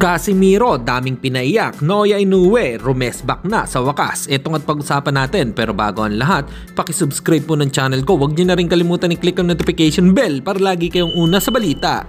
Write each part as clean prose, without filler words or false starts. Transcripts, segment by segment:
Casimiro, daming pinaiyak. Naoya Inoue, rumesback na sa wakas. Itong at pag-usapan natin. Pero bago ang lahat, pakisubscribe po ng channel ko. Huwag niyo na rin kalimutan i-click ang notification bell para lagi kayong una sa balita.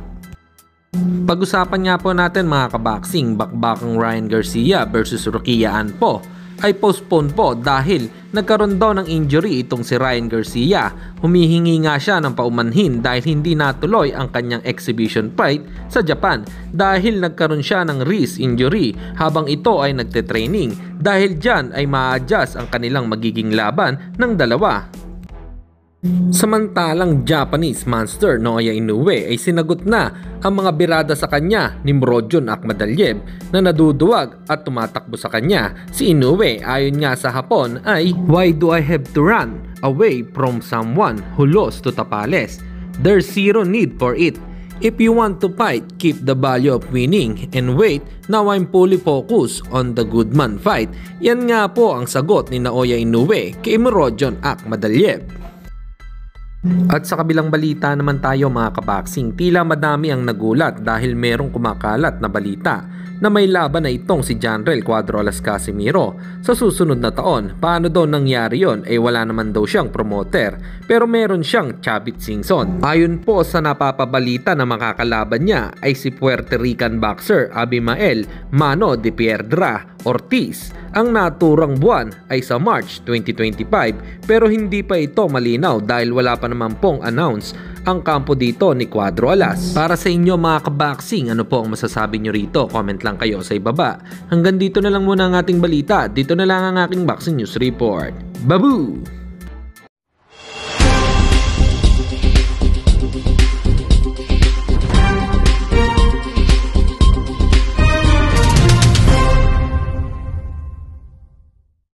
Pag-usapan nga po natin mga kaboxing, bakbakang Ryan Garcia versus Rokia Anpo ay postpone po dahil nagkaroon daw ng injury itong si Ryan Garcia. Humihingi nga siya ng paumanhin dahil hindi natuloy ang kanyang exhibition fight sa Japan dahil nagkaroon siya ng wrist injury habang ito ay nagte-training. Dahil dyan ay ma-adjust ang kanilang magiging laban ng dalawa. Samantalang Japanese monster Naoya Inoue ay sinagot na ang mga birada sa kanya ni Murodjon Akhmadaliev na naduduwag at tumatakbo sa kanya. Si Inoue ayon nga sa Hapon ay, "Why do I have to run away from someone who lost to Tapales? There's zero need for it. If you want to fight, keep the value of winning and wait. Now I'm fully focused on the good man fight." Yan nga po ang sagot ni Naoya Inoue kay Murodjon Akhmadaliev. At sa kabilang balita naman tayo mga kaboxing, tila madami ang nagulat dahil merong kumakalat na balita na may laban na itong si Janrel Cuadro Alas Casimiro sa susunod na taon. Paano daw nangyari yon? Wala naman daw siyang promoter pero meron siyang Chavit Singson. Ayon po sa napapabalita na makakalaban niya ay si Puerto Rican boxer Abimael Mano de Piedra Ortiz. Ang naturang buwan ay sa March 2025 pero hindi pa ito malinaw dahil wala pa naman pong announce ang kampo dito ni Cuadro Alas. Para sa inyo mga kaboxing, ano po ang masasabi nyo rito? Comment lang kayo sa ibaba. Hanggang dito na lang muna ang ating balita. Dito na lang ang aking boxing news report. Babu!